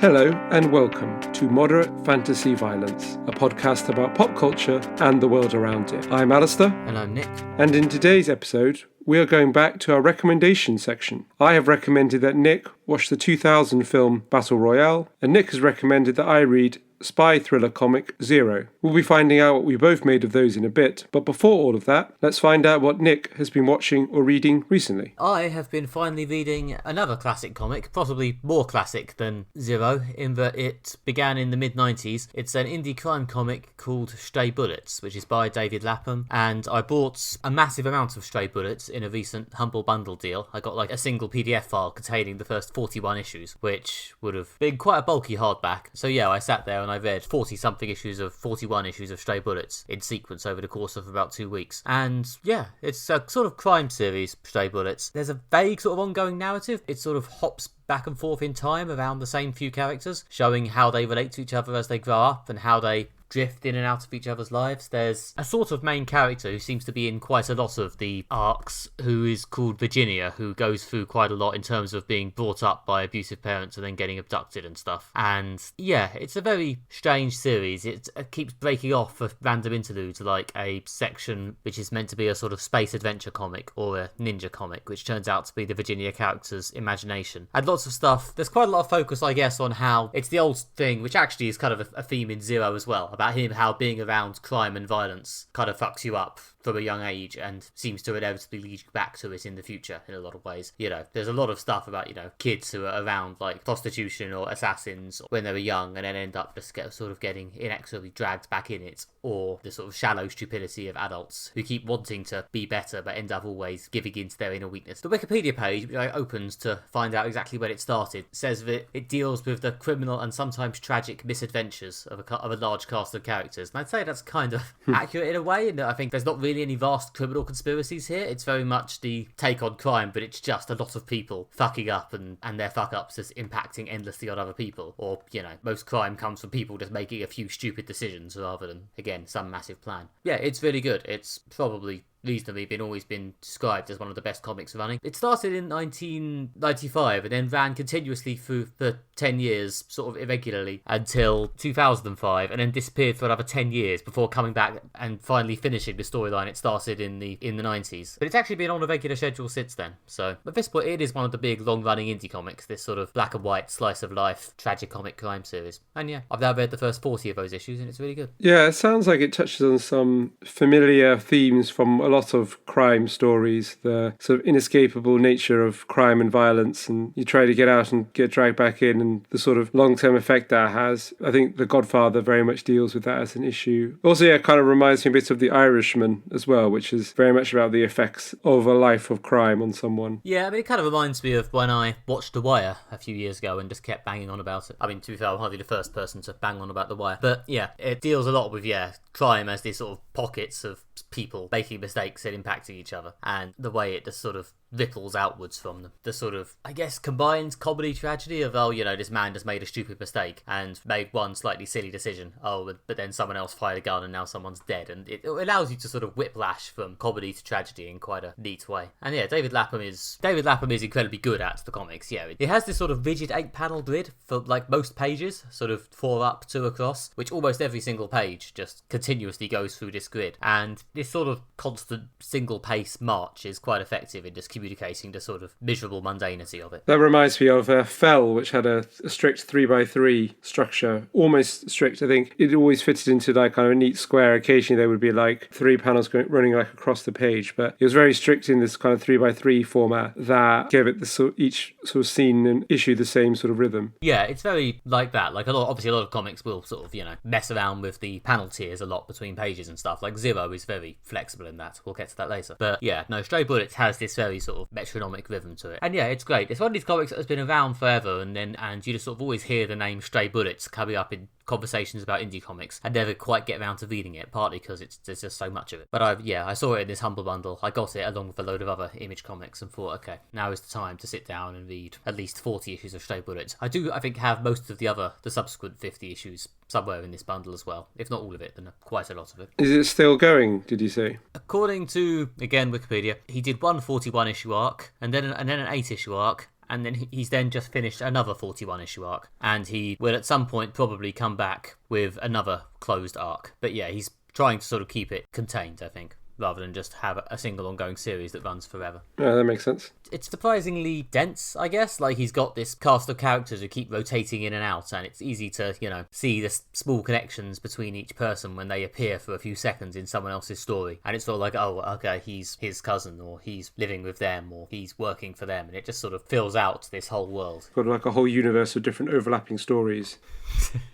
Hello and welcome to Moderate Fantasy Violence, a podcast about pop culture and the world around it. I'm Alastair. And I'm Nick. And in today's episode, we are going back to our recommendation section. I have recommended that Nick watch the 2000 film Battle Royale, and Nick has recommended that I read spy thriller comic Zero. We'll be finding out what we both made of those in a bit, but before all of that, let's find out what Nick has been watching or reading recently. I have been finally reading another classic comic, possibly more classic than Zero, in that it began in the mid-90s. It's an indie crime comic called Stray Bullets, which is by David Lapham, and I bought a massive amount of Stray Bullets in a recent Humble Bundle deal. I got like a single PDF file containing the first 41 issues, which would have been quite a bulky hardback. So yeah, I sat there and I read 40-something issues of 41 issues of Stray Bullets in sequence over the course of about 2 weeks. And yeah, it's a sort of crime series, Stray Bullets. There's a vague sort of ongoing narrative. It sort of hops back and forth in time around the same few characters, showing how they relate to each other as they grow up and how they drift in and out of each other's lives. There's a sort of main character who seems to be in quite a lot of the arcs, who is called Virginia, who goes through quite a lot in terms of being brought up by abusive parents and then getting abducted and stuff. And yeah, it's a very strange series. It keeps breaking off for random interludes, like a section which is meant to be a sort of space adventure comic or a ninja comic, which turns out to be the Virginia character's imagination. And lots of stuff. There's quite a lot of focus, I guess, on how it's the old thing, which actually is kind of a theme in Zero as well, about him, how being around crime and violence kind of fucks you up from a young age and seems to inevitably lead you back to it in the future in a lot of ways. You know, there's a lot of stuff about, you know, kids who are around like prostitution or assassins when they were young and then end up just getting inexorably dragged back in it, or the sort of shallow stupidity of adults who keep wanting to be better but end up always giving in to their inner weakness. The Wikipedia page, which I opened to find out exactly when it started, says that it deals with the criminal and sometimes tragic misadventures of a large cast of characters. And I'd say that's kind of accurate in a way, and I think there's not really any vast criminal conspiracies here. It's very much the take on crime, but it's just a lot of people fucking up and their fuck ups just impacting endlessly on other people. Or, you know, most crime comes from people just making a few stupid decisions rather than, again, some massive plan. Yeah, it's really good. It's probably reasonably always been described as one of the best comics running. It started in 1995 and then ran continuously for 10 years, sort of irregularly, until 2005, and then disappeared for another 10 years before coming back and finally finishing the storyline it started in the 90s. But it's actually been on a regular schedule since then. So at this point, it is one of the big long-running indie comics, this sort of black and white slice of life tragic comic crime series. And yeah, I've now read the first 40 of those issues and it's really good. Yeah, it sounds like it touches on some familiar themes from a lot of crime stories, the sort of inescapable nature of crime and violence, and you try to get out and get dragged back in, and the sort of long-term effect that has. I think The Godfather very much deals with that as an issue. Also, yeah, it kind of reminds me a bit of The Irishman as well, which is very much about the effects of a life of crime on someone. Yeah, I mean, it kind of reminds me of when I watched The Wire a few years ago and just kept banging on about it. I mean, to be fair, I'm hardly the first person to bang on about The Wire. But yeah, it deals a lot with, crime as these sort of pockets of people making mistakes and impacting each other, and the way it just sort of ripples outwards from them. The sort of, I guess, combined comedy tragedy of, this man just made a stupid mistake and made one slightly silly decision. But then someone else fired a gun and now someone's dead. And it allows you to sort of whiplash from comedy to tragedy in quite a neat way. And yeah, David Lapham is incredibly good at the comics. Yeah, it has this sort of rigid 8-panel grid for like most pages, sort of 4 up, 2 across, which almost every single page just continuously goes through this grid. And this sort of constant single pace march is quite effective in just communicating the sort of miserable mundanity of it. That reminds me of Fell, which had a strict 3x3 structure, almost strict. I think it always fitted into like kind of a neat square. Occasionally there would be like 3 panels running like across the page, but it was very strict in this kind of 3x3 format that gave it each sort of scene and issue the same sort of rhythm. Yeah, it's very like that. Like a lot of comics will sort of, mess around with the panel tiers a lot between pages and stuff. Like Zero is very flexible in that. We'll get to that later. But yeah, no, Stray Bullets has this very sort of metronomic rhythm to it. And yeah, it's great. It's one of these comics that has been around forever, and you just sort of always hear the name Stray Bullets coming up in conversations about indie comics and never quite get around to reading it, partly because there's just so much of it. But I saw it in this Humble Bundle. I got it along with a load of other Image comics and thought, okay, now is the time to sit down and read at least 40 issues of Stray Bullets. I think, have most of the subsequent 50 issues somewhere in this bundle as well. If not all of it, then quite a lot of it. Is it still going, did you say? According to, again, Wikipedia, he did one 41 issue arc and then an 8 issue arc, and then he's then just finished another 41 issue arc, and he will at some point probably come back with another closed arc. But yeah, he's trying to sort of keep it contained, I think, rather than just have a single ongoing series that runs forever. Yeah, that makes sense. It's surprisingly dense, I guess. Like, he's got this cast of characters who keep rotating in and out, and it's easy to, see the small connections between each person when they appear for a few seconds in someone else's story. And it's sort of like, oh, okay, he's his cousin, or he's living with them, or he's working for them, and it just sort of fills out this whole world. Got like a whole universe of different overlapping stories.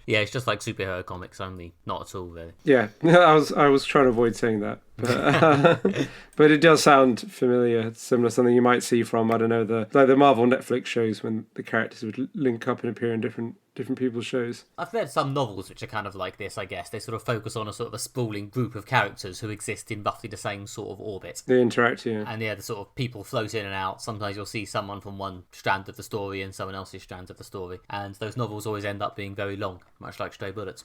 Yeah, it's just like superhero comics, only not at all, really. Yeah, I was trying to avoid saying that. But it does sound familiar. It's similar to something you might see from, I don't know, the Marvel Netflix shows when the characters would link up and appear in different people's shows. I've read some novels which are kind of like this, I guess. They sort of focus on a sort of a sprawling group of characters who exist in roughly the same sort of orbit. They interact, yeah. And yeah, the sort of people float in and out. Sometimes you'll see someone from one strand of the story and someone else's strand of the story. And those novels always end up being very long, much like Stray Bullets.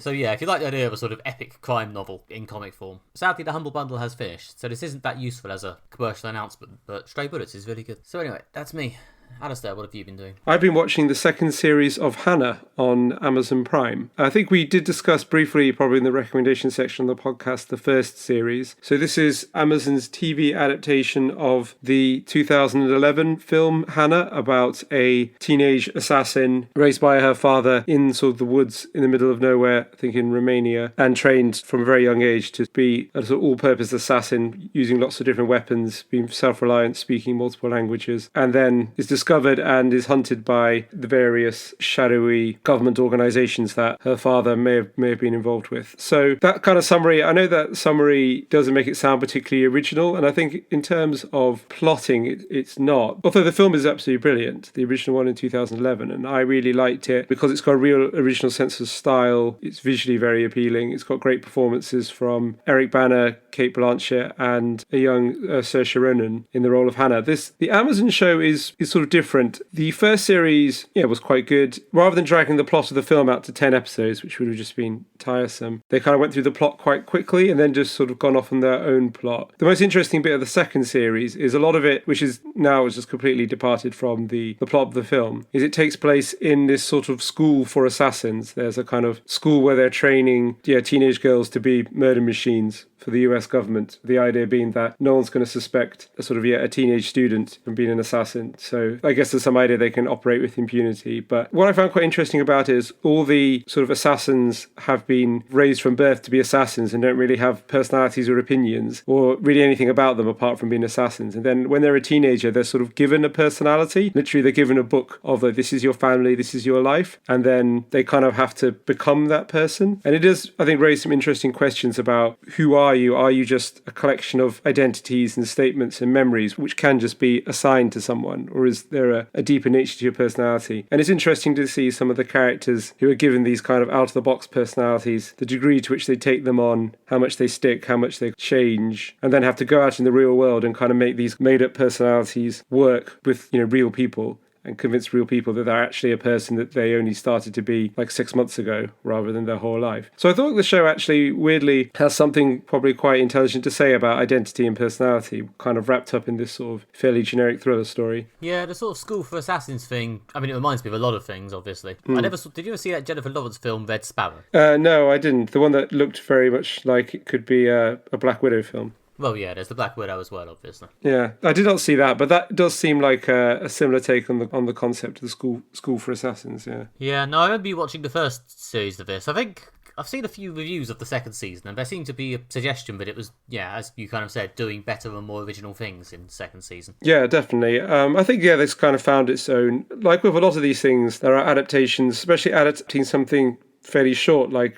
So yeah, if you like the idea of a sort of epic crime novel in comic form. Sadly, the Humble Bundle has finished, so this isn't that useful as a commercial announcement, but Stray Bullets is really good. So anyway, that's me. Alastair, what have you been doing? I've been watching the second series of Hannah on Amazon Prime. I think we did discuss briefly, probably in the recommendation section of the podcast, the first series. So this is Amazon's TV adaptation of the 2011 film Hannah, about a teenage assassin raised by her father in sort of the woods in the middle of nowhere, I think in Romania, and trained from a very young age to be a sort of all-purpose assassin, using lots of different weapons, being self-reliant, speaking multiple languages, and then is discovered and is hunted by the various shadowy government organizations that her father may have been involved with. So that kind of summary, I know that summary doesn't make it sound particularly original, and I think in terms of plotting, it's not. Although the film is absolutely brilliant, the original one in 2011, and I really liked it because it's got a real original sense of style. It's visually very appealing. It's got great performances from Eric Bana, Cate Blanchett, and a young Saoirse Ronan in the role of Hannah. The Amazon show is sort of different. The first series, was quite good. Rather than dragging the plot of the film out to 10 episodes, which would have just been tiresome, they kind of went through the plot quite quickly and then just sort of gone off on their own plot. The most interesting bit of the second series is a lot of it, which is now just completely departed from the plot of the film, is it takes place in this sort of school for assassins. There's a kind of school where they're training teenage girls to be murder machines for the US government. The idea being that no one's going to suspect a teenage student from being an assassin. So I guess there's some idea they can operate with impunity. But what I found quite interesting about it is all the sort of assassins have been raised from birth to be assassins and don't really have personalities or opinions or really anything about them apart from being assassins. And then when they're a teenager, they're sort of given a personality. Literally, they're given a book of this is your family, this is your life. And then they kind of have to become that person. And it does, I think, raise some interesting questions about who are you? Are you just a collection of identities and statements and memories which can just be assigned to someone? Or is there a deeper nature to your personality? And it's interesting to see some of the characters who are given these kind of out-of-the-box personalities, the degree to which they take them on, how much they stick, how much they change, and then have to go out in the real world and kind of make these made-up personalities work with, real people, and convince real people that they're actually a person that they only started to be like 6 months ago rather than their whole life. So I thought the show actually weirdly has something probably quite intelligent to say about identity and personality, kind of wrapped up in this sort of fairly generic thriller story. Yeah, the sort of School for Assassins thing, I mean, it reminds me of a lot of things, obviously. Did you ever see that Jennifer Lawrence film, Red Sparrow? No, I didn't. The one that looked very much like it could be a Black Widow film. Well, yeah, there's the Black Widow as well, obviously. Yeah, I did not see that, but that does seem like a similar take on the concept of the school for assassins. Yeah. Yeah, no, I remember you watching the first series of this. I think I've seen a few reviews of the second season, and there seemed to be a suggestion that it was, as you kind of said, doing better and more original things in the second season. Yeah, definitely. I think, this kind of found its own. Like with a lot of these things, there are adaptations, especially adapting something fairly short, like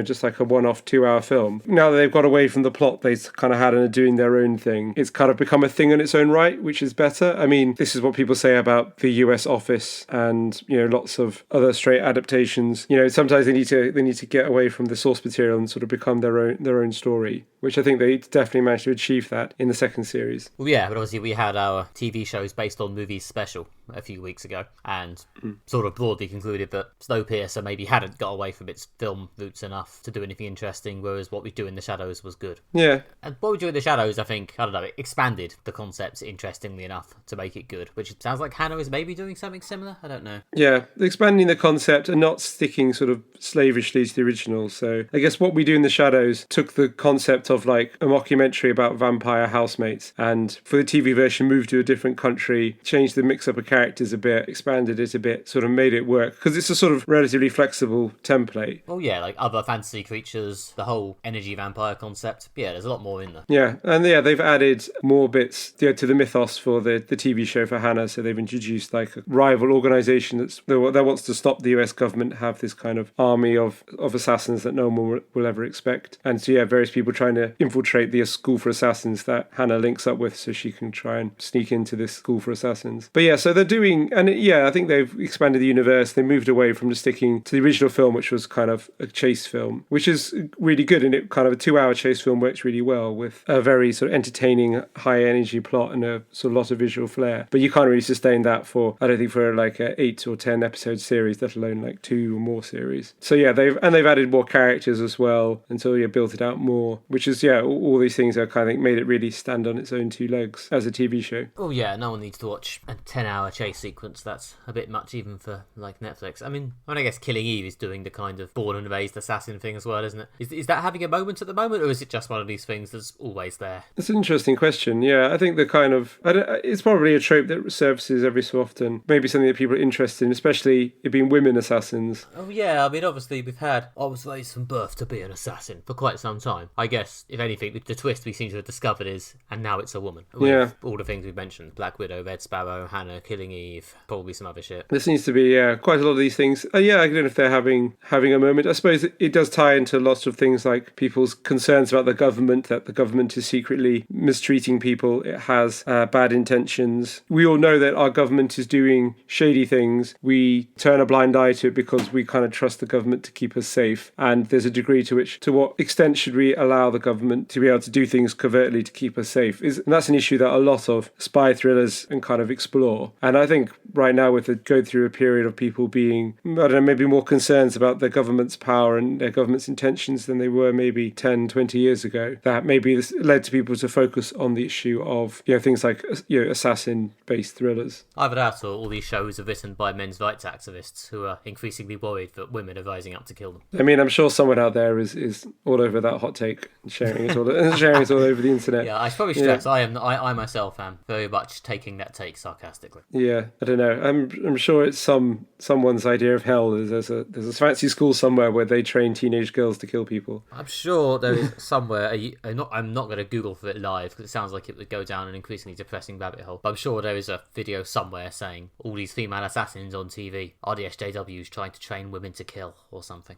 just like a one-off 2-hour film. Now that they've got away from the plot they kind of had and are doing their own thing, it's kind of become a thing in its own right, which is better. I mean, this is what people say about the US Office and, lots of other straight adaptations. Sometimes they need to get away from the source material and sort of become their own story. which I think they definitely managed to achieve that in the second series. Well, yeah, but obviously we had our TV shows based on movies special a few weeks ago, and sort of broadly concluded that Snowpiercer maybe hadn't got away from its film roots enough to do anything interesting, whereas What We Do in the Shadows was good. Yeah. And What We Do in the Shadows, I think, I don't know, it expanded the concepts interestingly enough to make it good, which sounds like Hannah is maybe doing something similar. I don't know. Yeah, expanding the concept and not sticking sort of slavishly to the original. So I guess What We Do in the Shadows took the concept of like a mockumentary about vampire housemates, and for the TV version moved to a different country, changed the mix up of characters a bit, expanded it a bit, sort of made it work, because it's a sort of relatively flexible template. Well, yeah, like other fantasy creatures, the whole energy vampire concept. Yeah, there's a lot more in there. Yeah, and yeah, they've added more bits to the mythos for the TV show for Hannah. So they've introduced like a rival organisation that wants to stop the US government have this kind of army of assassins that no one will ever expect. And so yeah, various people trying to infiltrate the school for assassins that Hannah links up with so she can try and sneak into this school for assassins. But yeah, so they're doing, and yeah, I think they've expanded the universe. They moved away from just sticking to the original film, which was kind of a chase film, which is really good. And it kind of a 2-hour chase film works really well with a very sort of entertaining, high energy plot and a sort of lot of visual flair. But you can't really sustain that for, I don't think, for like a 8 or 10 episode series, let alone like 2 or more series. So yeah, they've added more characters as well, and so built it out more, which is all these things are kind of made it really stand on its own 2 legs as a TV show. Oh yeah, no one needs to watch a 10-hour chase sequence. That's a bit much even for like Netflix. I mean, I guess Killing Eve is doing the kind of born and raised assassin thing as well, isn't it? Is that having a moment at the moment, or is it just one of these things that's always there? That's an interesting question. Yeah, I think it's probably a trope that surfaces every so often. Maybe something that people are interested in, especially it being women assassins. Oh yeah, I mean obviously I was raised from birth to be an assassin for quite some time. I guess if anything, the twist we seem to have discovered is, and now it's a woman. With all the things we've mentioned: Black Widow, Red Sparrow, Hannah, Killing Eve, probably some other shit. There seems to be quite a lot of these things. I don't know if they're having a moment. I suppose it does tie into lots of things like people's concerns about the government, that the government is secretly mistreating people. It has bad intentions. We all know that our government is doing shady things. We turn a blind eye to it because we kind of trust the government to keep us safe. And there's a degree to what extent should we allow the government to be able to do things covertly to keep us safe? And that's an issue that a lot of spy thrillers and kind of explore. And I think right now, with it going through a period of people being, I don't know, maybe more concerns about their government's power and their government's intentions than they were maybe 10, 20 years ago, that maybe this led to people to focus on the issue of things like assassin-based thrillers. Either that, or all these shows are written by men's rights activists who are increasingly worried that women are rising up to kill them. I mean, I'm sure someone out there is all over that hot take and sharing it all over the internet. Yeah, I should probably stress I myself am very much taking that take sarcastically. Yeah, I don't know. I'm sure it's someone's idea of hell. There's a fancy school somewhere where they train teenage girls to kill people. I'm sure there is somewhere. I'm not going to Google for it live because it sounds like it would go down an increasingly depressing rabbit hole. But I'm sure there is a video somewhere saying all these female assassins on TV are the SJWs trying to train women to kill or something.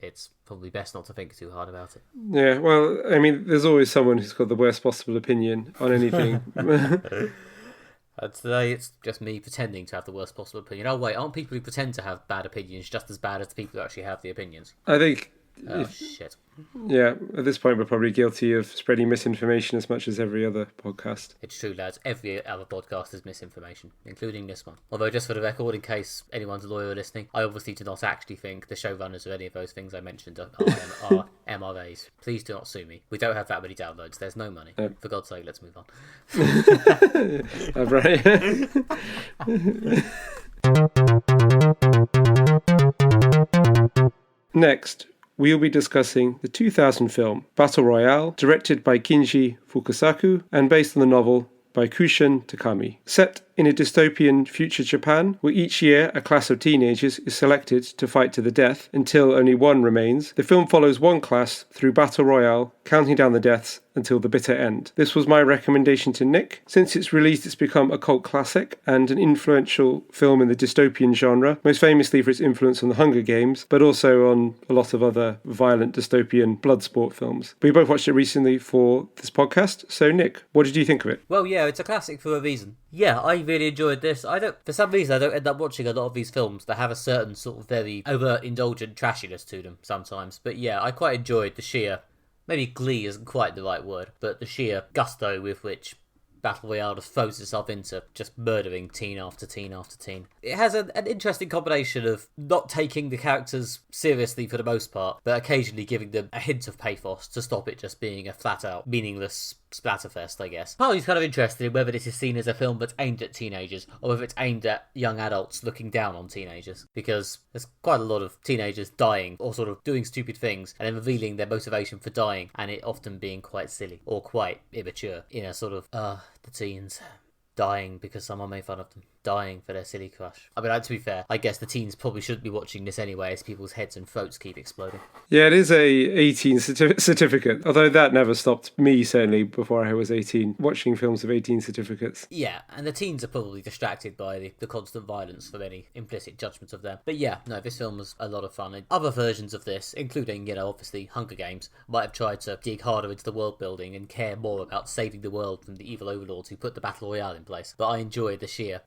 It's probably best not to think too hard about it. Yeah, well, I mean, there's always someone who's got the worst possible opinion on anything. Today it's just me pretending to have the worst possible opinion. Oh wait, aren't people who pretend to have bad opinions just as bad as the people who actually have the opinions? I think... Shit. Yeah, at this point we're probably guilty of spreading misinformation as much as every other podcast. It's true, lads. Every other podcast is misinformation, including this one. Although, just for the record, in case anyone's loyal listening, I obviously do not actually think the showrunners of any of those things I mentioned are MRAs. Please do not sue me. We don't have that many downloads. There's no money. For God's sake, let's move on. Right. Next, we'll be discussing the 2000 film Battle Royale, directed by Kinji Fukasaku and based on the novel by Kushin Takami. Set in a dystopian future Japan, where each year a class of teenagers is selected to fight to the death until only one remains, the film follows one class through Battle Royale, counting down the deaths until the bitter end. This was my recommendation to Nick. Since its release, it's become a cult classic and an influential film in the dystopian genre, most famously for its influence on the Hunger Games, but also on a lot of other violent dystopian blood sport films. We both watched it recently for this podcast, so Nick, what did you think of it? Well, yeah, it's a classic for a reason. Yeah, I really enjoyed this. For some reason, I don't end up watching a lot of these films that have a certain sort of very overt, indulgent trashiness to them sometimes. But yeah, I quite enjoyed the sheer maybe glee isn't quite the right word, but the sheer gusto with which Battle Royale just throws itself into just murdering teen after teen after teen. It has an interesting combination of not taking the characters seriously for the most part, but occasionally giving them a hint of pathos to stop it just being a flat-out meaningless splatterfest, I guess. Part of me's kind of interested in whether this is seen as a film that's aimed at teenagers, or whether it's aimed at young adults looking down on teenagers, because there's quite a lot of teenagers dying, or sort of doing stupid things, and then revealing their motivation for dying, and it often being quite silly, or quite immature, in a sort of, the teens dying because someone made fun of them, dying for their silly crush. I mean, to be fair, I guess the teens probably shouldn't be watching this anyway, as people's heads and throats keep exploding. Yeah, it is a 18 certificate, although that never stopped me, certainly, before I was 18, watching films of 18 certificates. Yeah, and the teens are probably distracted by the constant violence from any implicit judgment of them. But yeah, no, this film was a lot of fun. And other versions of this, including, obviously Hunger Games, might have tried to dig harder into the world building and care more about saving the world from the evil overlords who put the Battle Royale in place. But I enjoyed the sheer,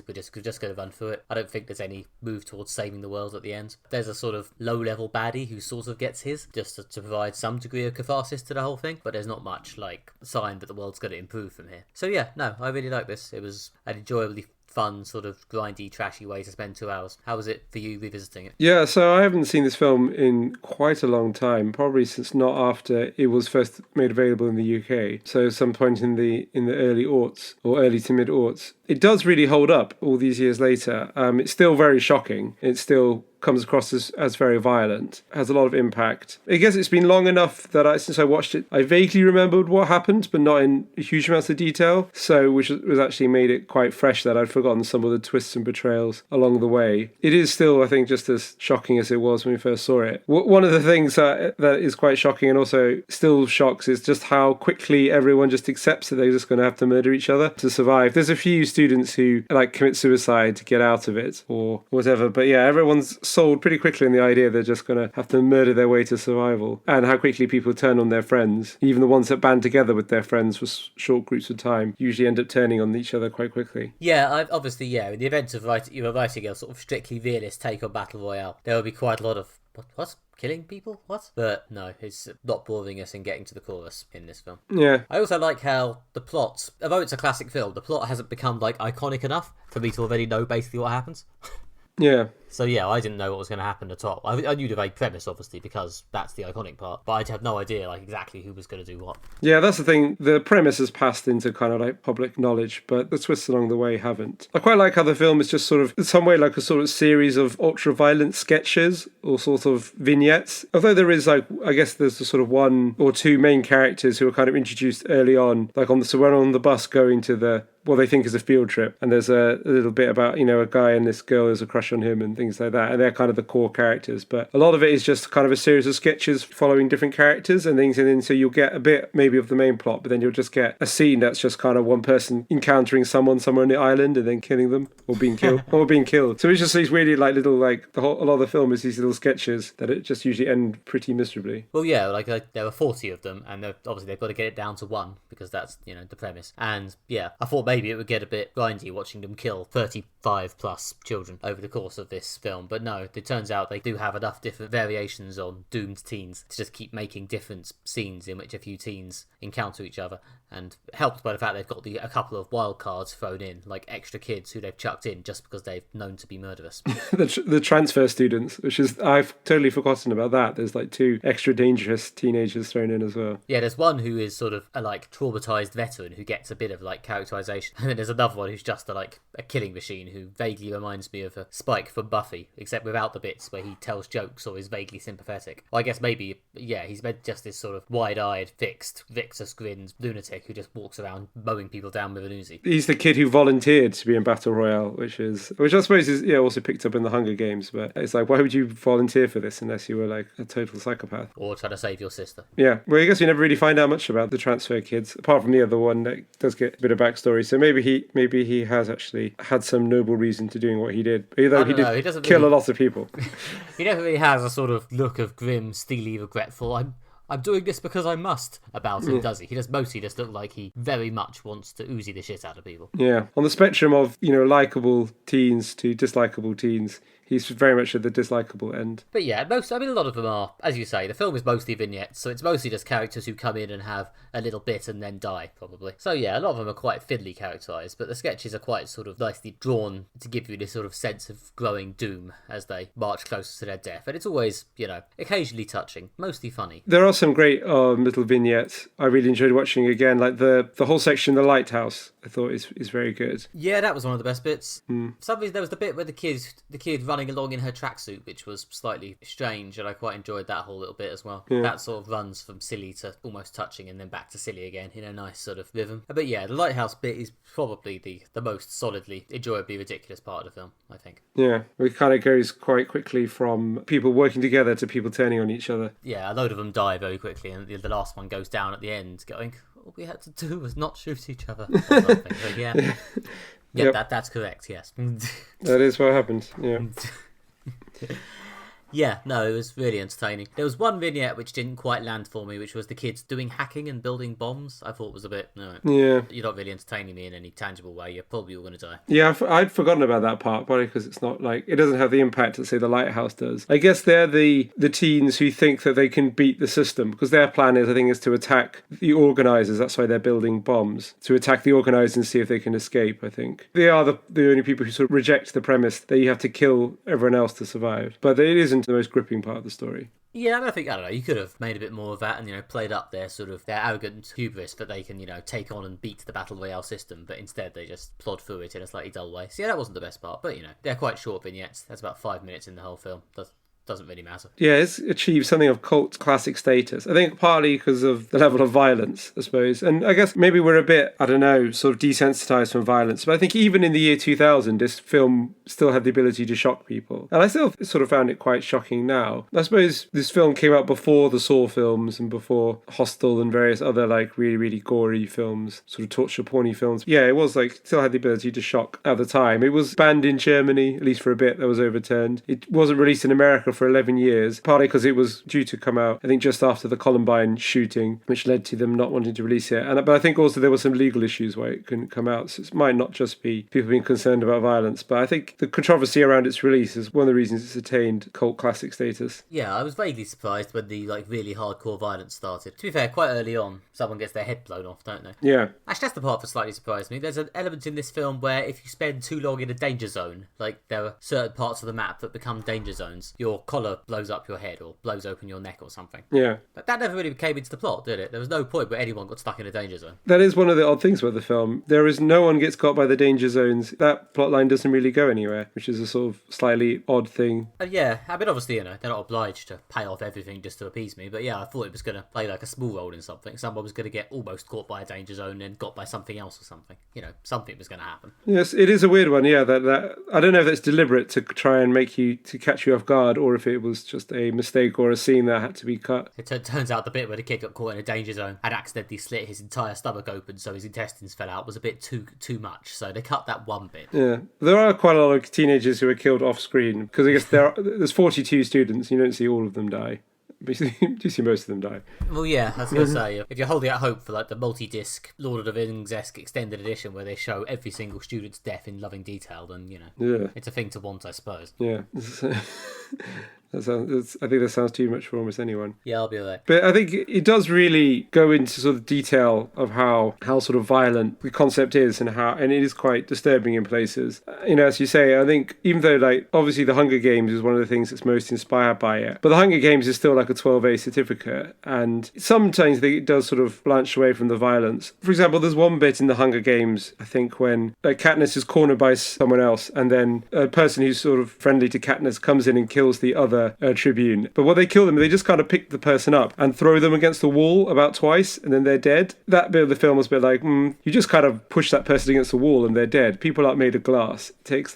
we're just going to run through it. I don't think there's any move towards saving the world at the end. There's a sort of low-level baddie who sort of gets his, just to provide some degree of catharsis to the whole thing, but there's not much, sign that the world's going to improve from here. So yeah, no, I really like this. It was an enjoyably fun, sort of grindy, trashy way to spend 2 hours. How was it for you revisiting it? Yeah, so I haven't seen this film in quite a long time, probably since not after it was first made available in the UK. So some point in the early aughts, or early to mid aughts. It does really hold up all these years later. It's still very shocking. It still comes across as very violent, has a lot of impact. I guess it's been long enough that since I watched it, I vaguely remembered what happened, but not in huge amounts of detail. So, which was actually made it quite fresh that I'd forgotten some of the twists and betrayals along the way. It is still, I think, just as shocking as it was when we first saw it. One of the things that is quite shocking and also still shocks is just how quickly everyone just accepts that they're just going to have to murder each other to survive. There's a few students who commit suicide to get out of it or whatever, but yeah, everyone's sold pretty quickly in the idea they're just going to have to murder their way to survival, and how quickly people turn on their friends. Even the ones that band together with their friends for short groups of time usually end up turning on each other quite quickly. Yeah, obviously, in the event of writing a sort of strictly realist take on Battle Royale, there will be quite a lot of what? Killing people? What? But no, it's not boring us in getting to the chorus in this film. Yeah. I also like how the plot, although it's a classic film, the plot hasn't become iconic enough for me to already know basically what happens. Yeah. So yeah, I didn't know what was going to happen at all. I knew the vague premise, obviously, because that's the iconic part, but I'd have no idea exactly who was going to do what. Yeah, that's the thing. The premise has passed into kind of public knowledge, but the twists along the way haven't. I quite like how the film is just sort of, in some way, a sort of series of ultra-violent sketches or sort of vignettes. Although there is, I guess there's the sort of one or two main characters who are kind of introduced early on, so when on the bus going to what they think is a field trip, and there's a little bit about, a guy and this girl has a crush on him and things like that, and they're kind of the core characters, but a lot of it is just kind of a series of sketches following different characters and things, and then so you'll get a bit maybe of the main plot, but then you'll just get a scene that's just kind of one person encountering someone somewhere on the island and then killing them or being killed so it's just these really little a lot of the film is these little sketches that it just usually end pretty miserably. Well, yeah, there were 40 of them, and obviously they've got to get it down to one because that's the premise. And yeah, I thought maybe it would get a bit grindy watching them kill 35 plus children over the course of this film, but no, it turns out they do have enough different variations on doomed teens to just keep making different scenes in which a few teens encounter each other, and helped by the fact they've got a couple of wild cards thrown in, like extra kids who they've chucked in just because they've known to be murderous. the transfer students, which is, I've totally forgotten about that. There's 2 extra dangerous teenagers thrown in as well. Yeah, there's one who is sort of a traumatized veteran who gets a bit of characterization, and then there's another one who's just a killing machine who vaguely reminds me of a Spike from Buffy, except without the bits where he tells jokes or is vaguely sympathetic. Well, I guess maybe, yeah, he's meant just this sort of wide-eyed, fixed, Victus grinned lunatic who just walks around mowing people down with an Uzi. He's the kid who volunteered to be in Battle Royale, which I suppose is also picked up in the Hunger Games, but it's why would you volunteer for this unless you were a total psychopath? Or trying to save your sister. Yeah, well, I guess we never really find out much about the transfer kids, apart from the other one that does get a bit of backstory, so maybe he has actually had some noble reason to doing what he did, although he did kill a lot of people. He definitely has a sort of look of grim, steely, regretful, I'm doing this because I must about him, does he? He does mostly just look like he very much wants to Uzi the shit out of people. Yeah. On the spectrum of, likeable teens to dislikable teens, he's very much at the dislikable end. But yeah, a lot of them are, as you say, the film is mostly vignettes, so it's mostly just characters who come in and have a little bit and then die, probably. So yeah, a lot of them are quite fiddly characterised, but the sketches are quite sort of nicely drawn to give you this sort of sense of growing doom as they march closer to their death. And it's always, occasionally touching, mostly funny. There are some great little vignettes I really enjoyed watching again, like the whole section, the lighthouse, I thought is very good. Yeah, that was one of the best bits. For some reason, there was the bit where the kid running along in her tracksuit, which was slightly strange, and I quite enjoyed that whole little bit as well. Yeah. That sort of runs from silly to almost touching and then back to silly again in a nice sort of rhythm. But yeah, the lighthouse bit is probably the most solidly, enjoyably ridiculous part of the film, I think. Yeah, it kind of goes quite quickly from people working together to people turning on each other. Yeah, a load of them die very quickly, and the last one goes down at the end, going, all we had to do was not shoot each other. Or something. So, yeah. Yeah, yep. That's correct, yes. That is what happened, yeah. Yeah, no, it was really entertaining. There was one vignette which didn't quite land for me, which was the kids doing hacking and building bombs. I thought was a bit, yeah. You're not really entertaining me in any tangible way. You're probably all going to die. Yeah, I'd forgotten about that part, probably because it's not like, it doesn't have the impact that, say, the lighthouse does. I guess they're the teens who think that they can beat the system, because their plan is, I think, is to attack the organisers. That's why they're building bombs, to attack the organisers and see if they can escape, I think. They are the only people who sort of reject the premise that you have to kill everyone else to survive. But it isn't the most gripping part of the story. Yeah, I don't know, you could have made a bit more of that and, played up their sort of, their arrogant hubris that they can, take on and beat the Battle Royale system, but instead they just plod through it in a slightly dull way. So yeah, that wasn't the best part, but, they're quite short vignettes. That's about 5 minutes in the whole film. Doesn't really matter. Yeah, it's achieved something of cult classic status. I think partly because of the level of violence, I suppose. And I guess maybe we're a bit, I don't know, sort of desensitized from violence. But I think even in the year 2000, this film still had the ability to shock people. And I still sort of found it quite shocking now. I suppose this film came out before the Saw films and before Hostel and various other like really, really gory films, sort of torture porny films. Yeah, it was like, still had the ability to shock at the time. It was banned in Germany, at least for a bit, that was overturned. It wasn't released in America for 11 years, partly because it was due to come out, I think, just after the Columbine shooting, which led to them not wanting to release it. But I think also there were some legal issues why it couldn't come out. So it might not just be people being concerned about violence, but I think the controversy around its release is one of the reasons it's attained cult classic status. Yeah, I was vaguely surprised when the really hardcore violence started. To be fair, quite early on, someone gets their head blown off, don't they? Yeah. Actually, that's the part that slightly surprised me. There's an element in this film where if you spend too long in a danger zone, like there are certain parts of the map that become danger zones, your collar blows up your head or blows open your neck or something. Yeah. But that never really came into the plot, did it? There was no point where anyone got stuck in a danger zone. That is one of the odd things about the film. There is no one gets caught by the danger zones. That plotline doesn't really go anywhere, which is a sort of slightly odd thing. Yeah, I mean, obviously, they're not obliged to pay off everything just to appease me, but yeah, I thought it was going to play like a small role in something. Someone was going to get almost caught by a danger zone and got by something else or something. Something was going to happen. Yes, it is a weird one, yeah, that I don't know if that's deliberate to try and to catch you off guard, or if it was just a mistake or a scene that had to be cut. It turns out the bit where the kid got caught in a danger zone had accidentally slit his entire stomach open, so his intestines fell out, was a bit too much, so they cut that one bit. Yeah, there are quite a lot of teenagers who are killed off screen, because I guess there's 42 students, you don't see all of them die. But you do see most of them die. Well, yeah, I was going to say, if you're holding out hope for like the multi-disc Lord of the Rings-esque extended edition where they show every single student's death in loving detail, then, yeah, it's a thing to want, I suppose. Yeah. I think that sounds too much for almost anyone. Yeah, I'll be alright. But I think it does really go into sort of detail of how sort of violent the concept is and it is quite disturbing in places. As you say, I think even though obviously the Hunger Games is one of the things that's most inspired by it, but the Hunger Games is still like a 12A certificate, and sometimes I think it does sort of blanch away from the violence. For example, there's one bit in the Hunger Games, I think, when Katniss is cornered by someone else, and then a person who's sort of friendly to Katniss comes in and kills the other Tribune. But when they kill them, they just kind of pick the person up and throw them against the wall about twice, and then they're dead. That bit of the film was a bit like, you just kind of push that person against the wall and they're dead. People aren't made of glass. It takes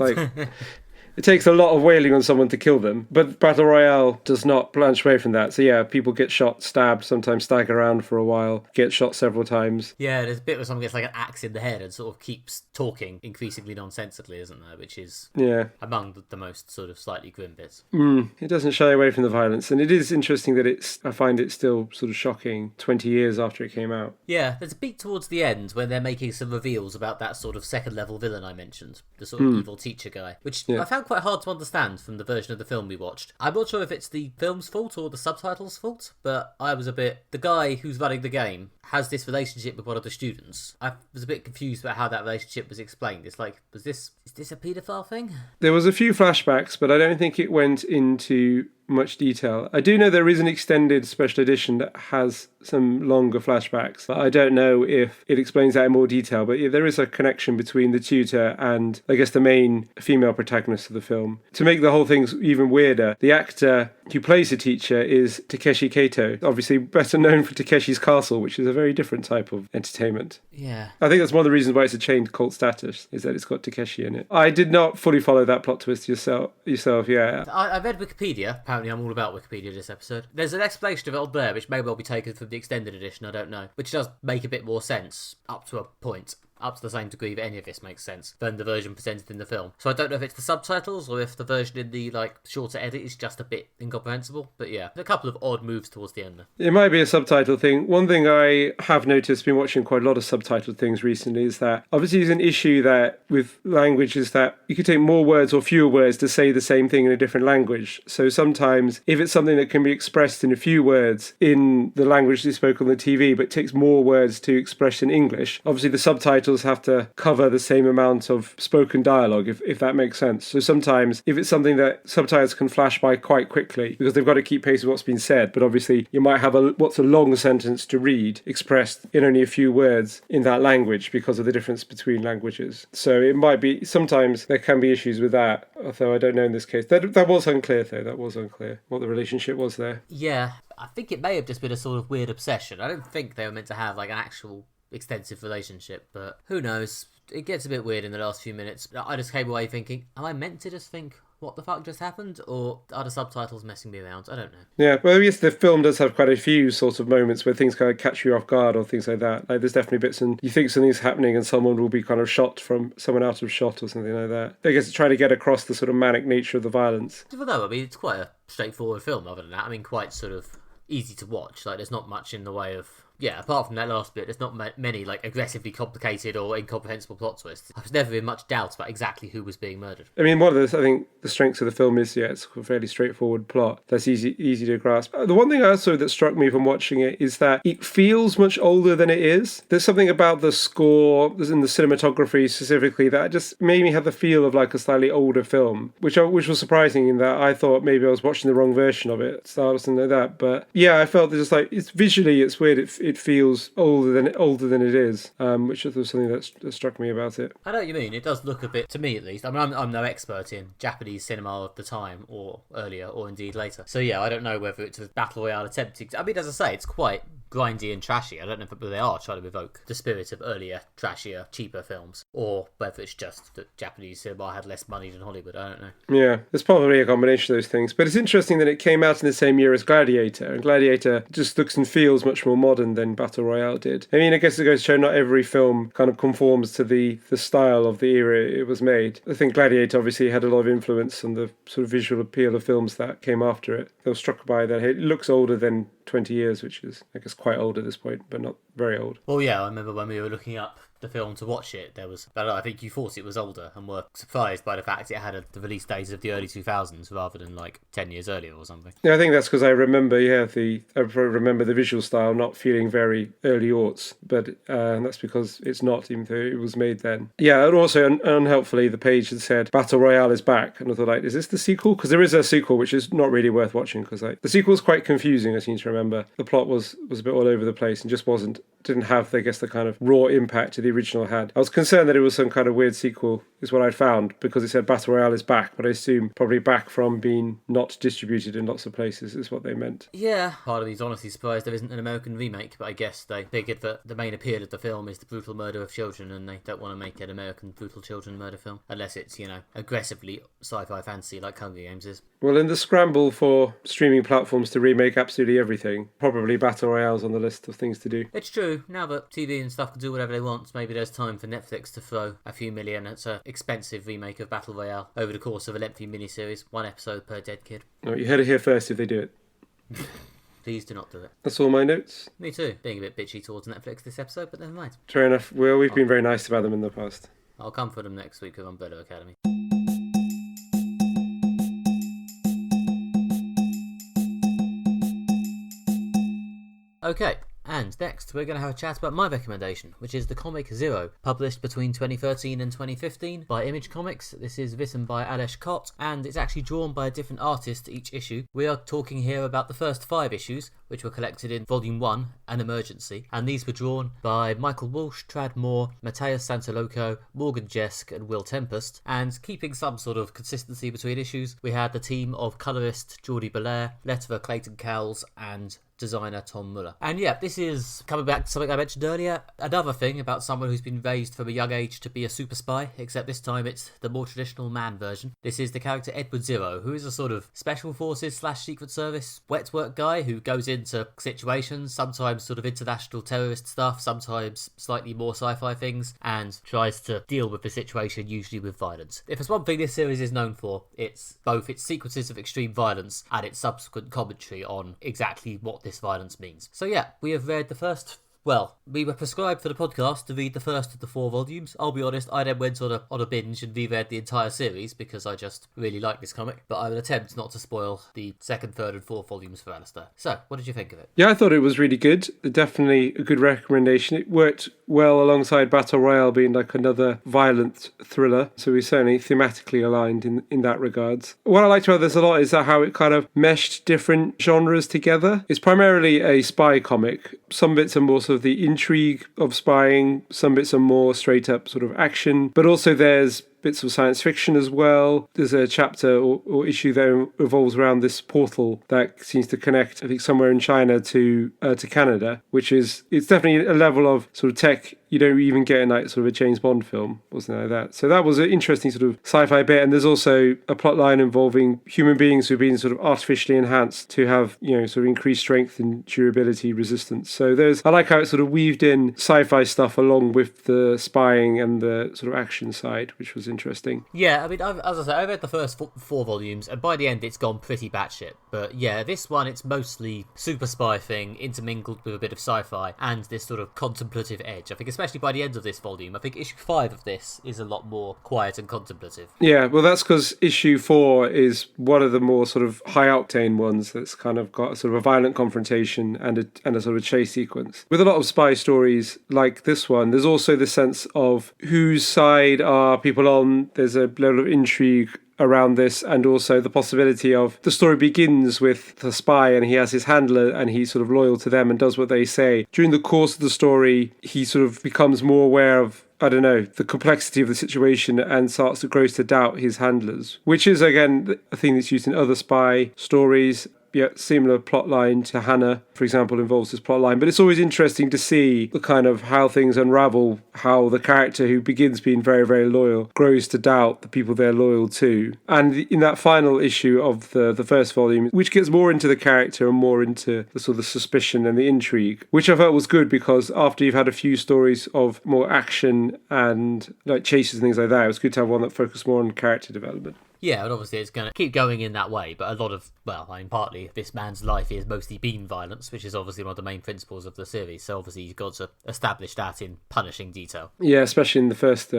It takes a lot of wailing on someone to kill them, but Battle Royale does not blanch away from that. So yeah, people get shot, stabbed, sometimes stagger around for a while, get shot several times. Yeah, there's a bit where someone gets like an axe in the head and sort of keeps talking increasingly nonsensically, isn't there? Which is among the most sort of slightly grim bits. It doesn't shy away from the violence, and it is interesting that I find it still sort of shocking 20 years after it came out. Yeah, there's a beat towards the end when they're making some reveals about that sort of second level villain I mentioned, the sort of evil teacher guy, which I found found quite hard to understand from the version of the film we watched. I'm not sure if it's the film's fault or the subtitles' fault, but I was a bit... The guy who's running the game has this relationship with one of the students. I was a bit confused about how that relationship was explained. It's like, is this a paedophile thing? There was a few flashbacks, but I don't think it went into much detail. I do know there is an extended special edition that has some longer flashbacks, but I don't know if it explains that in more detail. But yeah, there is a connection between the tutor and, I guess, the main female protagonist of the film. To make the whole thing even weirder, the actor who plays the teacher is Takeshi Kato, obviously better known for Takeshi's Castle, which is a very different type of entertainment. Yeah. I think that's one of the reasons why it's attained cult status, is that it's got Takeshi in it. I did not fully follow that plot twist yourself, yeah. I read Wikipedia. Apparently I'm all about Wikipedia this episode. There's an explanation of it on there, which may well be taken from the extended edition, I don't know. Which does make a bit more sense, up to a point. Up to the same degree that any of this makes sense than the version presented in the film. So I don't know if it's the subtitles or if the version in the shorter edit is just a bit incomprehensible. But yeah, a couple of odd moves towards the end there. It might be a subtitle thing. One thing I have noticed, been watching quite a lot of subtitled things recently, is that obviously there's an issue that with language is that you could take more words or fewer words to say the same thing in a different language. So sometimes if it's something that can be expressed in a few words in the language they spoke on the TV, but takes more words to express in English, obviously the subtitles have to cover the same amount of spoken dialogue, if that makes sense. So sometimes if it's something that subtitles can flash by quite quickly because they've got to keep pace with what's been said, but obviously you might have what's a long sentence to read expressed in only a few words in that language because of the difference between languages. So it might be, sometimes there can be issues with that, although I don't know in this case. That was unclear though, that was unclear what the relationship was there. Yeah, I think it may have just been a sort of weird obsession. I don't think they were meant to have an actual extensive relationship, but who knows? It gets a bit weird in the last few minutes. I just came away thinking, am I meant to just think, what the fuck just happened? Or are the subtitles messing me around? I don't know. Yeah, well, yes, the film does have quite a few sort of moments where things kind of catch you off guard or things like that. There's definitely bits and you think something's happening and someone will be kind of shot from someone out of shot or something like that. I guess trying to get across the sort of manic nature of the violence. Even though, it's quite a straightforward film other than that. Quite sort of easy to watch. There's not much in the way of... Yeah, apart from that last bit, there's not many aggressively complicated or incomprehensible plot twists. I was never in much doubt about exactly who was being murdered. One of I think the strengths of the film is, it's a fairly straightforward plot that's easy to grasp. The one thing also that struck me from watching it is that it feels much older than it is. There's something about the score and the cinematography specifically that just made me have the feel of a slightly older film, which was surprising in that I thought maybe I was watching the wrong version of it, or something like that. But yeah, I felt that it's visually it's weird. It feels older than it is, which was something that struck me about it. I know what you mean. It does look a bit, to me at least. I'm no expert in Japanese cinema of the time, or earlier, or indeed later. So yeah, I don't know whether it's a Battle Royale attempting to... as I say, it's quite grindy and trashy. I don't know if they are trying to evoke the spirit of earlier, trashier, cheaper films, or whether it's just that Japanese cinema had less money than Hollywood. I don't know. Yeah, there's probably a combination of those things. But it's interesting that it came out in the same year as Gladiator, and Gladiator just looks and feels much more modern than Battle Royale did. I guess it goes to show not every film kind of conforms to the style of the era it was made. I think Gladiator obviously had a lot of influence on the sort of visual appeal of films that came after it. They were struck by that it looks older than 20 years, which is, I guess, quite old at this point, but not very old. Well, yeah, I remember when we were looking up the film to watch it, I think you thought it was older and were surprised by the fact it had the release dates of the early 2000s rather than 10 years earlier or something. Yeah, I think that's because I remember, I remember the visual style not feeling very early aughts, but that's because it's not, even though it was made then. Yeah, and also unhelpfully, the page had said Battle Royale is back, and I thought, is this the sequel? Because there is a sequel which is not really worth watching, because the sequel is quite confusing, I seem to remember. The plot was a bit all over the place and just didn't have, I guess, the kind of raw impact the original had. I was concerned that it was some kind of weird sequel, is what I'd found, because it said Battle Royale is back, but I assume probably back from being not distributed in lots of places is what they meant. Yeah, part of me's honestly surprised there isn't an American remake, but I guess they figured that the main appeal of the film is the brutal murder of children, and they don't want to make an American brutal children murder film, unless it's, aggressively sci-fi fantasy like Hunger Games is. Well, in the scramble for streaming platforms to remake absolutely everything, probably Battle Royale's on the list of things to do. It's true. Now that TV and stuff can do whatever they want, maybe there's time for Netflix to throw a few million at an expensive remake of Battle Royale over the course of a lengthy miniseries, one episode per dead kid. Oh, you heard it here first if they do it. Please do not do it. That's all my notes. Me too. Being a bit bitchy towards Netflix this episode, but never mind. Fair enough. Well, we've been very nice about them in the past. I'll come for them next week with Umbrella Academy. Okay. And next, we're going to have a chat about my recommendation, which is the comic Zero, published between 2013 and 2015 by Image Comics. This is written by Alesh Kott, and it's actually drawn by a different artist each issue. We are talking here about the first 5 issues, which were collected in Volume 1, An Emergency, and these were drawn by Michael Walsh, Trad Moore, Matthias Santaloco, Morgan Jesk, and Will Tempest. And keeping some sort of consistency between issues, we had the team of colorist Geordie Belair, letterer Clayton Cowles, and designer Tom Muller. And yeah, this is coming back to something I mentioned earlier, another thing about someone who's been raised from a young age to be a super spy, except this time it's the more traditional man version. This is the character Edward Zero, who is a sort of special forces / secret service wet work guy who goes into situations, sometimes sort of international terrorist stuff, sometimes slightly more sci-fi things, and tries to deal with the situation, usually with violence. If there's one thing this series is known for, it's both its sequences of extreme violence and its subsequent commentary on exactly what this violence means. So yeah, we have read the first... Well, we were prescribed for the podcast to read the first of the 4 volumes. I'll be honest, I then went on a binge and reread the entire series because I just really like this comic, but I will attempt not to spoil the 2nd, 3rd and 4th volumes for Alastair. So, what did you think of it? Yeah, I thought it was really good. Definitely a good recommendation. It worked well alongside Battle Royale being like another violent thriller, so we're certainly thematically aligned in that regards. What I liked about this a lot is that how it kind of meshed different genres together. It's primarily a spy comic. Some bits are more sort of the intrigue of spying, some bits are more straight up sort of action, but also there's bits of science fiction as well. There's a chapter or issue that revolves around this portal that seems to connect, I think, somewhere in China to Canada, which is, it's definitely a level of sort of tech you don't even get in like sort of a James Bond film or something like that. So that was an interesting sort of sci-fi bit. And there's also a plot line involving human beings who've been sort of artificially enhanced to have, you know, sort of increased strength and durability, resistance. So I like how it sort of weaved in sci-fi stuff along with the spying and the sort of action side, which was interesting. Yeah, I mean, as I said, I read the first 4 volumes, and by the end it's gone pretty batshit. But yeah, this one, it's mostly super spy thing intermingled with a bit of sci-fi and this sort of contemplative edge. I think especially by the end of this volume, I think issue 5 of this is a lot more quiet and contemplative. Yeah, well, that's because issue 4 is one of the more sort of high-octane ones that's kind of got sort of a violent confrontation and a sort of chase sequence. With a lot of spy stories like this one, there's also the sense of whose side are people on. There's a level of intrigue around this, and also the possibility of the story begins with the spy and he has his handler and he's sort of loyal to them and does what they say. During the course of the story, he sort of becomes more aware of, I don't know, the complexity of the situation and starts to grow to doubt his handlers, which is, again, a thing that's used in other spy stories. Yeah, similar plot line to Hannah, for example, involves this plot line. But it's always interesting to see the kind of how things unravel, how the character who begins being very, very loyal grows to doubt the people they're loyal to. And in that final issue of the first volume, which gets more into the character and more into the sort of suspicion and the intrigue, which I felt was good because after you've had a few stories of more action and like chases and things like that, it was good to have one that focused more on character development. Yeah, and obviously it's going to keep going in that way, but a lot of, well, I mean, partly this man's life is mostly been violence, which is obviously one of the main principles of the series, so obviously he's got to establish that in punishing detail. Yeah, especially in the first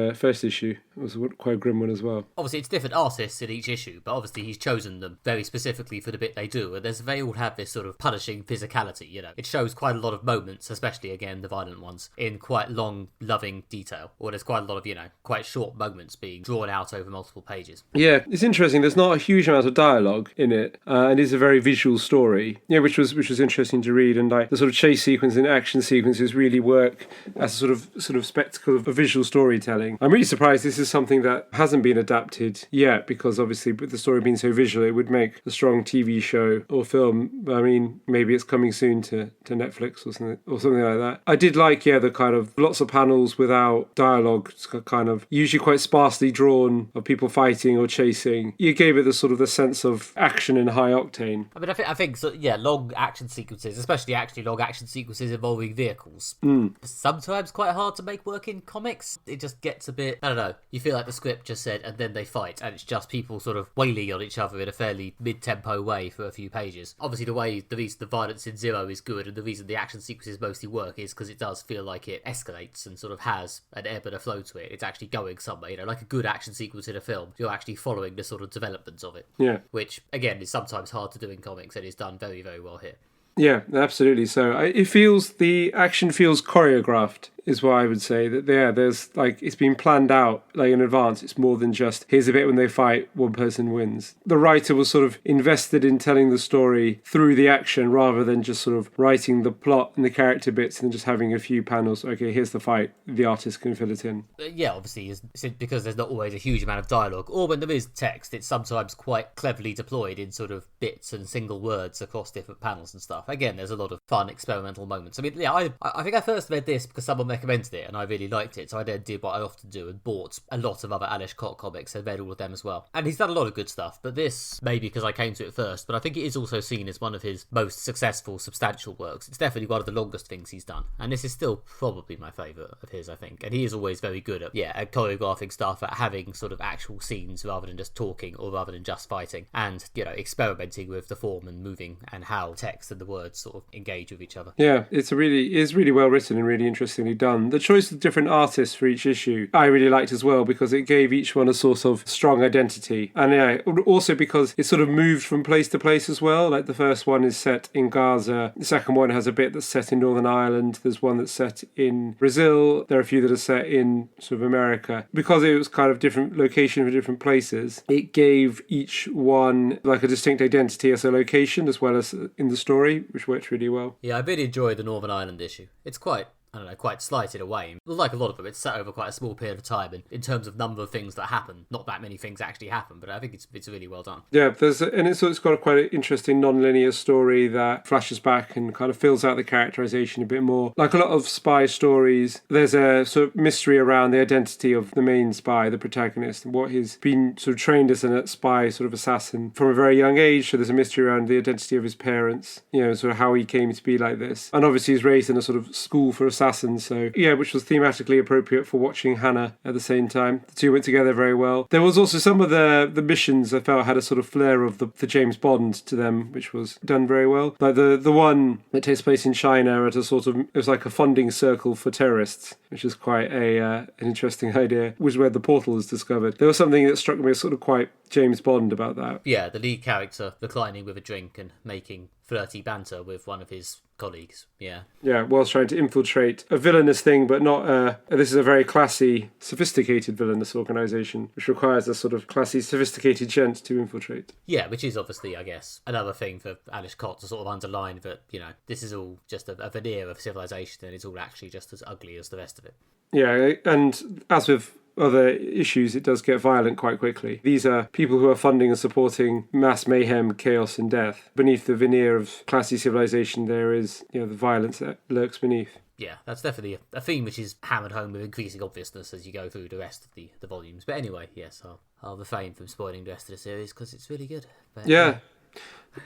issue. It was quite a grim one as well. Obviously it's different artists in each issue, but obviously he's chosen them very specifically for the bit they do, and they all have this sort of punishing physicality, you know. It shows quite a lot of moments, especially, again, the violent ones, in quite long, loving detail, or there's quite a lot of, you know, quite short moments being drawn out over multiple pages. Yeah, it's interesting. There's not a huge amount of dialogue in it, and it's a very visual story. Yeah, which was interesting to read, and like the sort of chase sequence and action sequences really work as a sort of spectacle of visual storytelling. I'm really surprised this is something that hasn't been adapted yet, because obviously with the story being so visual, it would make a strong TV show or film. I mean, maybe it's coming soon to Netflix or something like that. I did like, yeah, the kind of lots of panels without dialogue, kind of usually quite sparsely drawn of people fighting or chasing. You gave it the sort of the sense of action and high octane. I mean, I think so, yeah, long action sequences, especially actually long action sequences involving vehicles, sometimes quite hard to make work in comics. It just gets a bit, I don't know, you feel like the script just said, and then they fight, and it's just people sort of wailing on each other in a fairly mid-tempo way for a few pages. Obviously, the reason the violence in Zero is good, and the reason the action sequences mostly work is because it does feel like it escalates and sort of has an ebb and a flow to it. It's actually going somewhere, you know, like a good action sequence in a film. You're actually following the sort of developments of it. Yeah. Which, again, is sometimes hard to do in comics and is done very, very well here. Yeah, absolutely. So the action feels choreographed, is what I would say. That there's like it's been planned out like in advance. It's more than just here's a bit when they fight, one person wins. The writer was sort of invested in telling the story through the action rather than just sort of writing the plot and the character bits and just having a few panels. Okay, here's the fight. The artist can fill it in. Yeah, obviously, because there's not always a huge amount of dialogue, or when there is text, it's sometimes quite cleverly deployed in sort of bits and single words across different panels and stuff. Again, there's a lot of fun experimental moments. I mean, yeah, I think I first read this because someone recommended it and I really liked it, so I then did what I often do and bought a lot of other Alish Cott comics and read all of them as well. And he's done a lot of good stuff, but this, maybe because I came to it first, but I think it is also seen as one of his most successful, substantial works. It's definitely one of the longest things he's done, and this is still probably my favourite of his, I think. And he is always very good at choreographing stuff, at having sort of actual scenes rather than just talking or rather than just fighting, and, you know, experimenting with the form and moving and how text and the words sort of engage with each other. Yeah, it's really well written and really interestingly done. The choice of different artists for each issue I really liked as well, because it gave each one a sort of strong identity. And yeah, also because it sort of moved from place to place as well. Like the first one is set in Gaza. The second one has a bit that's set in Northern Ireland. There's one that's set in Brazil. There are a few that are set in sort of America. Because it was kind of different location for different places, it gave each one like a distinct identity as a location as well as in the story, which worked really well. Yeah, I really enjoyed the Northern Ireland issue. It's quite, I don't know, quite slight in a way. Like a lot of them, it's set over quite a small period of time, and in terms of number of things that happen, not that many things actually happen, but I think it's really well done. Yeah, it's got quite an interesting non-linear story that flashes back and kind of fills out the characterization a bit more. Like a lot of spy stories, there's a sort of mystery around the identity of the main spy, the protagonist, and what he's been sort of trained as a spy sort of assassin from a very young age. So there's a mystery around the identity of his parents, you know, sort of how he came to be like this. And obviously he's raised in a sort of school for assassins, so yeah, which was thematically appropriate for watching Hannah at the same time. The two went together very well. There was also some of the missions I felt had a sort of flair of the James Bond to them, which was done very well. Like the one that takes place in China at a sort of, it was like a funding circle for terrorists, which is quite an interesting idea, which is where the portal is discovered. There was something that struck me as sort of quite James Bond about that. Yeah, the lead character reclining with a drink and making flirty banter with one of his colleagues. Yeah, whilst trying to infiltrate a villainous thing, but not this is a very classy, sophisticated villainous organisation, which requires a sort of classy, sophisticated gent to infiltrate. Yeah, which is obviously, I guess, another thing for Alish Cott to sort of underline that, you know, this is all just a veneer of civilization and it's all actually just as ugly as the rest of it. Yeah, and as with other issues, it does get violent quite quickly. These are people who are funding and supporting mass mayhem, chaos and death. Beneath the veneer of classy civilization, there is, you know, the violence that lurks beneath. Yeah, that's definitely a theme which is hammered home with increasing obviousness as you go through the rest of the volumes. But anyway, yes, I'll refrain from spoiling the rest of the series because it's really good. But, yeah.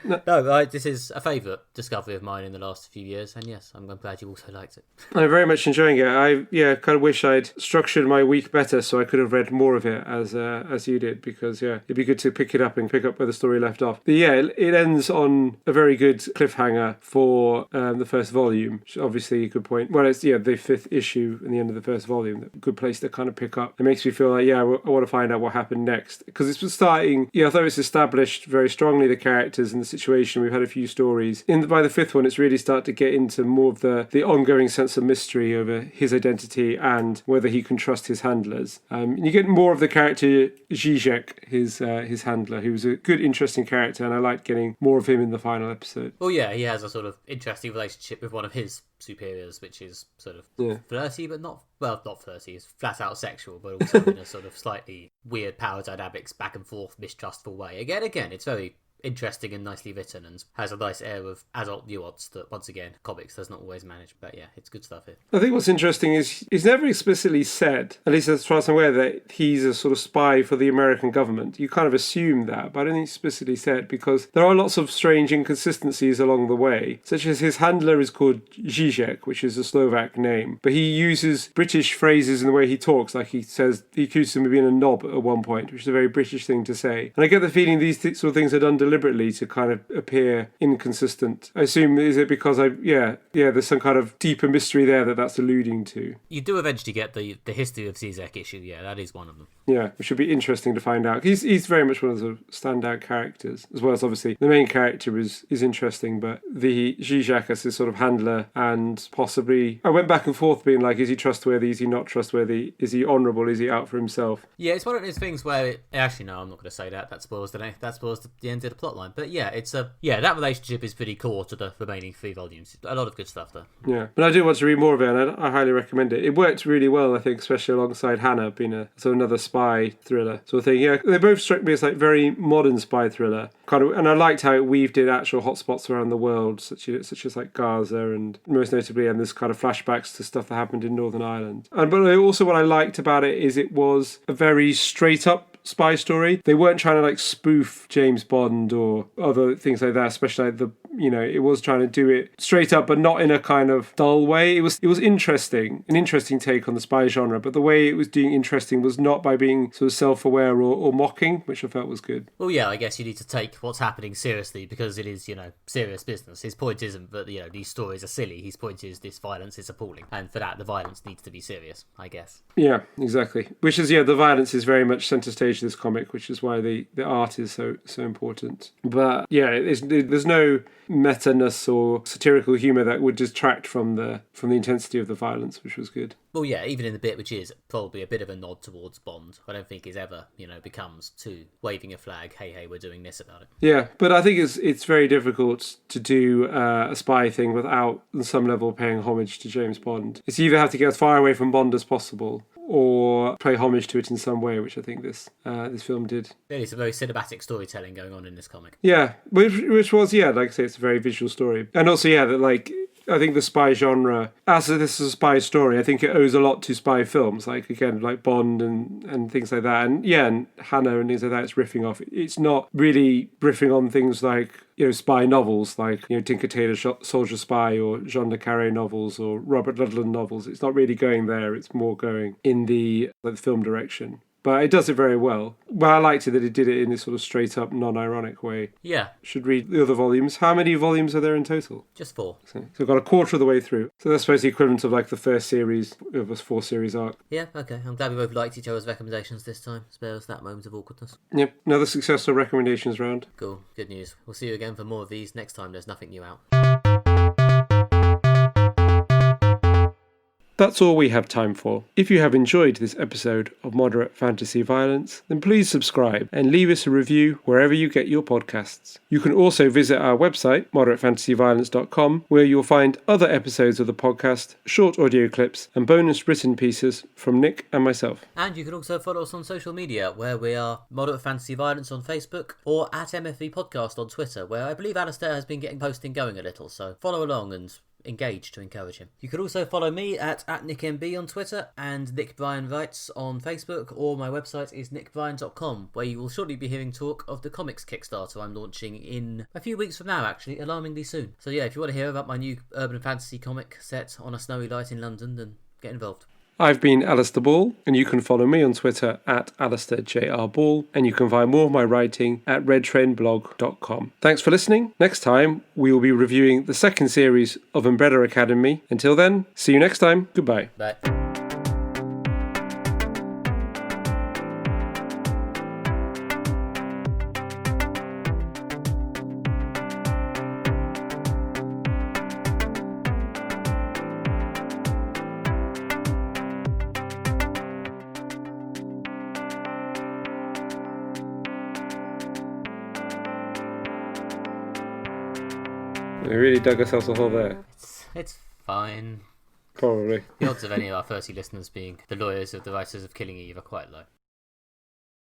No, this is a favourite discovery of mine in the last few years, and yes, I'm glad you also liked it. I'm very much enjoying it. I kind of wish I'd structured my week better so I could have read more of it as you did, because it'd be good to pick it up and pick up where the story left off. But yeah, it ends on a very good cliffhanger for the first volume, which obviously you could point. Well, it's the fifth issue and the end of the first volume. A good place to kind of pick up. It makes me feel like I want to find out what happened next, because it's starting. I thought it's established very strongly the characters and the situation. We've had a few stories. By the fifth one, it's really started to get into more of the ongoing sense of mystery over his identity and whether he can trust his handlers. You get more of the character Zizek, his handler, who's a good, interesting character, and I like getting more of him in the final episode. Well, yeah, he has a sort of interesting relationship with one of his superiors, which is sort of flirty, but not flirty, it's flat out sexual, but also in a sort of slightly weird power dynamics, back and forth, mistrustful way. Again, it's very interesting and nicely written and has a nice air of adult nuance that, once again, comics does not always manage. But yeah, it's good stuff here. I think what's interesting is he's never explicitly said, at least as far as I'm aware, that he's a sort of spy for the American government. You kind of assume that, but I don't think it's explicitly said, because there are lots of strange inconsistencies along the way, such as his handler is called Zizek, which is a Slovak name, but he uses British phrases in the way he talks, like he says he accuses him of being a knob at one point, which is a very British thing to say. And I get the feeling these sort of things are done deliberately to kind of appear inconsistent. I assume, is it because there's some kind of deeper mystery there that's alluding to. You do eventually get the history of Zizek issue. Yeah, that is one of them. Yeah, which would be interesting to find out. He's very much one of the standout characters, as well as obviously the main character is interesting, but the Zizek as his sort of handler, and possibly I went back and forth being like, is he trustworthy? Is he not trustworthy? Is he honourable? Is he out for himself? Yeah, it's one of those things where actually no, I'm not going to say that. That spoils the end of the plot line. But yeah, that relationship is pretty core to the remaining 3 volumes. A lot of good stuff there. Yeah, but I do want to read more of it, and I highly recommend it. It worked really well, I think, especially alongside Hannah being sort of another spy thriller sort of thing. Yeah, they both struck me as like very modern spy thriller kind of, and I liked how it weaved in actual hotspots around the world, such as like Gaza, and most notably, and this kind of flashbacks to stuff that happened in Northern Ireland. But also what I liked about it is it was a very straight up spy story. They weren't trying to like spoof James Bond or other things like that, especially like it was trying to do it straight up, but not in a kind of dull way. It was interesting, an interesting take on the spy genre, but the way it was doing interesting was not by being sort of self-aware or mocking, which I felt was good. Well, yeah, I guess you need to take what's happening seriously because it is, serious business. His point isn't that, these stories are silly. His point is this violence is appalling. And for that, the violence needs to be serious, I guess. Yeah, exactly. Which is, the violence is very much centre stage of this comic, which is why the art is so important. But yeah, there's no meta-ness or satirical humour that would detract from the intensity of the violence, which was good. Well, yeah, even in the bit which is probably a bit of a nod towards Bond, I don't think is ever, becomes too waving a flag, hey, we're doing this about it. Yeah, but I think it's very difficult to do a spy thing without, on some level, paying homage to James Bond. It's either have to get as far away from Bond as possible, or pay homage to it in some way, which I think this film did. Really, it's a very cinematic storytelling going on in this comic. Yeah, which was, like I say, it's a very visual story. And also, I think the spy genre, as this is a spy story, I think it owes a lot to spy films, like Bond and things like that. And and Hannah and things like that, it's riffing off. It's not really riffing on things like, spy novels, like, Tinker Tailor Soldier Spy or Jean le Carré novels or Robert Ludlum novels. It's not really going there. It's more going in the film direction. But it does it very well. But I liked it that it did it in this sort of straight up, non-ironic way. Yeah. Should read the other volumes. How many volumes are there in total? Just 4. So I've got a quarter of the way through. So that's supposed to be equivalent of like the first series of a 4-series arc. Yeah, okay. I'm glad we both liked each other's recommendations this time. Spare us that moment of awkwardness. Yep. Another successful recommendations round. Cool. Good news. We'll see you again for more of these next time there's nothing new out. That's all we have time for. If you have enjoyed this episode of Moderate Fantasy Violence, then please subscribe and leave us a review wherever you get your podcasts. You can also visit our website, moderatefantasyviolence.com, where you'll find other episodes of the podcast, short audio clips, and bonus written pieces from Nick and myself. And you can also follow us on social media, where we are Moderate Fantasy Violence on Facebook, or at MFV Podcast on Twitter, where I believe Alastair has been getting posting going a little, so follow along and engage to encourage him. You could also follow me at NickMB on Twitter and Nick Bryan Writes on Facebook, or my website is nickbryan.com, where you will shortly be hearing talk of the comics Kickstarter I'm launching in a few weeks from now, actually, alarmingly soon. So yeah, if you want to hear about my new urban fantasy comic set on a snowy night in London, then get involved. I've been Alastair Ball, and you can follow me on Twitter at AlastairJRBall, and you can find more of my writing at redtrainblog.com. Thanks for listening. Next time, we will be reviewing the second series of Umbrella Academy. Until then, see you next time. Goodbye. Bye. We really dug ourselves a hole there. It's fine. Probably. The odds of any of our 30 listeners being the lawyers of the writers of Killing Eve are quite low.